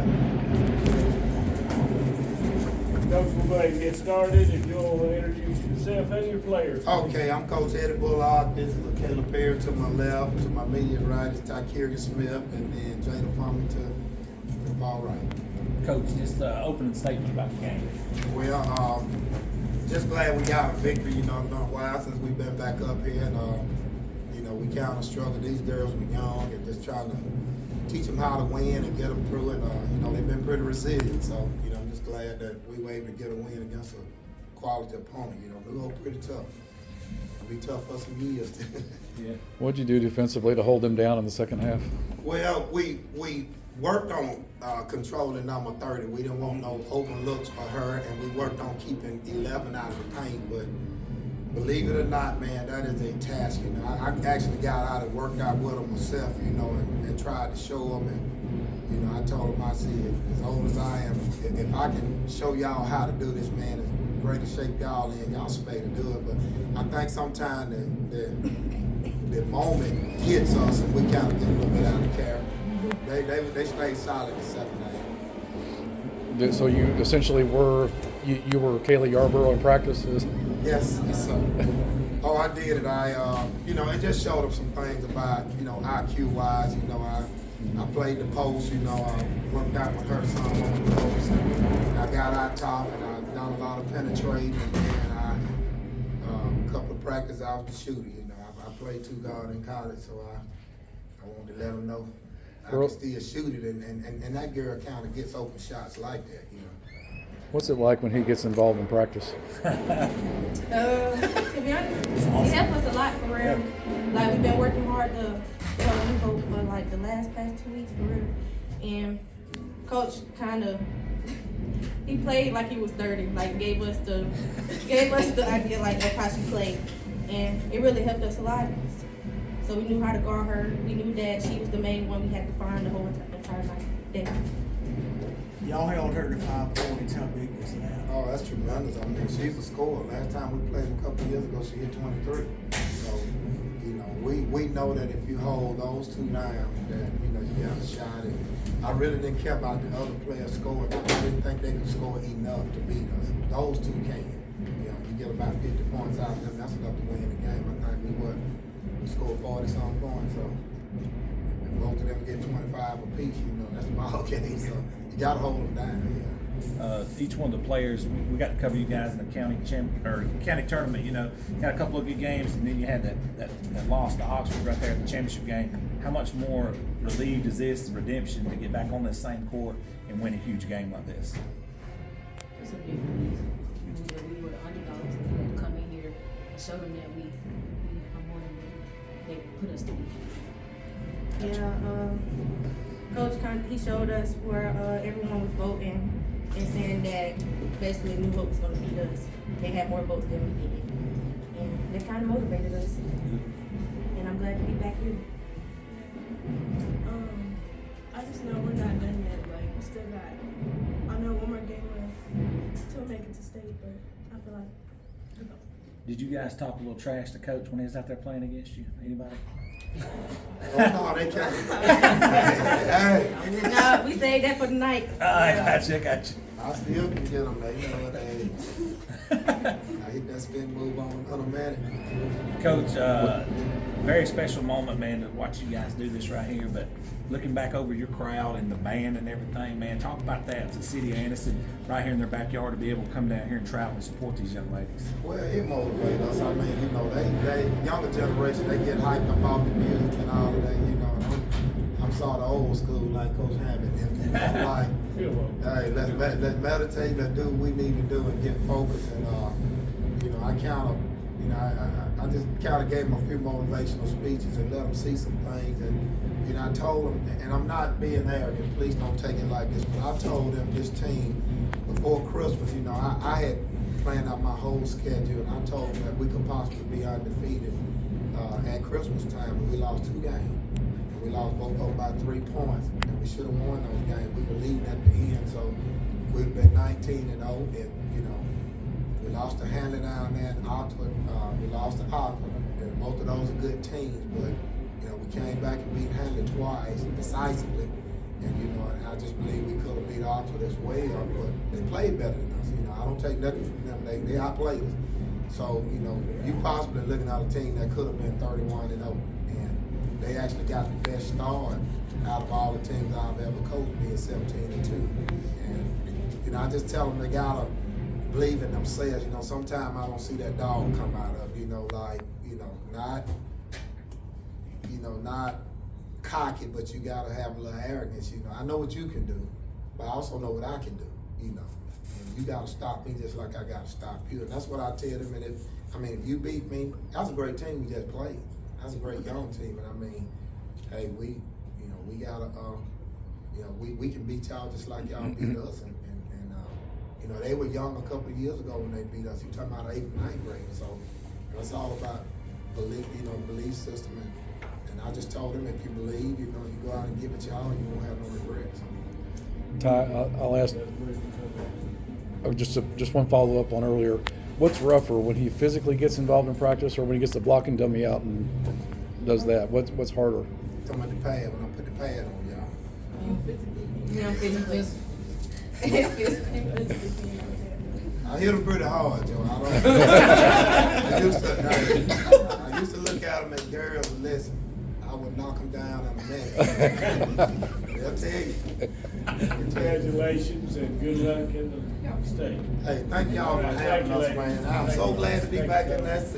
right. Coach, we'll go ahead and get started. If you'll introduce yourself and your players. Okay, I'm Coach Eddie Bullard. This is Caleb Perry to my left. To my immediate right is Tykeria Smith, and then Jada Fummy to the far right. Coach, just opening statement about the game. Well, just glad we got a victory. You know, it's been a while since we've been back up here, and you know, we kind of struggled. These girls were young, and just trying to teach them how to win and get them through. And you know, they've been pretty resilient. So, you know, I'm just glad that we were able to get a win against a quality opponent. You know, we were pretty tough. It'll be tough for some years. Yeah. What'd you do defensively to hold them down in the second half? Well, we worked on controlling number 30. We didn't want no open looks for her, and we worked on keeping 11 out of the paint. But believe it or not, man, that is a task. You know, I actually got out and worked out with them myself, you know, and tried to show them. And, you know, I told them, I said, as old as I am, if I can show y'all how to do this, man, as great a shape y'all in, y'all should be able to do it. But I think sometimes the moment hits us and we kind of get a little bit out of character. They stayed solid the second half. So you essentially were you were Kaylee Yarborough in practices? Yes, sir. Oh, I did it. You know, it just showed them some things about, you know, IQ wise. You know, I played the post. You know, I worked out with her some on the post. And I got out top, and I done a lot of penetrating. And then a couple of practice I was the shooter. You know, I played two guard in college, so I wanted to let them know I can still shoot it. And that girl kind of gets open shots like that. You know. What's it like when he gets involved in practice? To be honest, it helped us a lot for real. Like, we've been working hard to hope for like the past 2 weeks for real. And Coach kind of he played like he was 30, like gave us the idea like of how she played, and it really helped us a lot. So we knew how to guard her. We knew that she was the main one we had to find the whole entire night. Y'all held her to 5 points. How big is that? Oh, that's tremendous. I mean, she's a scorer. Last time we played a couple of years ago, she hit 23. So, you know, we know that if you hold those two down, that, you know, you got a shot. And I really didn't care about the other players scoring. I didn't think they could score enough to beat us. Those two can. You know, you get about 50 points out of them, that's enough to win the game. I think we scored 40-some points. So, and both of them get 25 apiece, you know, that's a ball game. So, you got to hold them down. Each one of the players, we got to cover you guys in the county tournament. You know, had a couple of good games, and then you had that loss to Oxford right there at the championship game. How much more relieved is this redemption to get back on this same court and win a huge game like this? It's a big relief. We were the underdogs, and we had to come in here and show them that we are more than they put us to be. Yeah, Coach he showed us where everyone was voting and saying that basically New Hope was going to beat us. They had more votes than we did, and that kind of motivated us. And I'm glad to be back here. I just know we're not done yet. Like, we still got, I know, one more game left to make it to state, but I feel like. Did you guys talk a little trash to Coach when he was out there playing against you? Anybody? Oh, no, they can't. Hey. No, we saved that for the night. I got you. I still can get them there. You know what I hit that spin move on automatic. Coach, very special moment, man, to watch you guys do this right here. But looking back over your crowd and the band and everything, man, talk about that. It's the city of Anniston right here in their backyard to be able to come down here and travel and support these young ladies. Well, it motivates us. I mean, you know, they younger generation, they get hyped about the music and all of that, you know. And I'm sort of old school, like Coach Hammond. You know, like, hey, let's meditate, let's do what we need to do and get focused. And, you know, I just kind of gave them a few motivational speeches and let them see some things. And, you know, I told them, and I'm not being arrogant, please don't take it like this, but I told them this team before Christmas, you know, I had planned out my whole schedule, and I told them that we could possibly be undefeated at Christmas time, and we lost 2 games. And we lost both of them by 3 points, and we should have won those games. We were leading at the end, so we've been 19-0, and, you know, we lost to Hanley down there in Oxford. We lost to Oxford, and both of those are good teams, but, you know, we came back and beat Hanley twice decisively, and, you know, I just believe we could have beat Oxford as well, but they played better than us. You know, I don't take nothing from them. They outplayed us. So, you know, you possibly looking at a team that could have been 31-0, and they actually got the best start out of all the teams I've ever coached, being 17-2. And, you know, I just tell them they gotta believe in themselves. You know, sometimes I don't see that dog come out of, you know, like, not cocky, but you gotta have a little arrogance. You know, I know what you can do, but I also know what I can do. You know, and you gotta stop me just like I gotta stop you. And that's what I tell them. And if you beat me, that's a great team we just played. That's a great young team. And I mean, hey, we gotta, we can beat y'all just like y'all beat us. And you know, they were young a couple of years ago when they beat us. You talking about 8th and 9th grade. So it's all about belief system. And I just told them, if you believe, you know, you go out and give it y'all, and you won't have no regrets. Ty, I'll ask. Just one follow up on earlier. What's rougher, when he physically gets involved in practice, or when he gets the blocking dummy out and does that? What's harder? Talking about the pad, when I put the pad on y'all. Yeah, physically. I hit him pretty hard, Joe. I used to look at him as girls and listen. I would knock him down in a minute. They'll tell you. Congratulations and good luck in the state. Hey, thank y'all for having us, man. I'm so glad to be back in that city.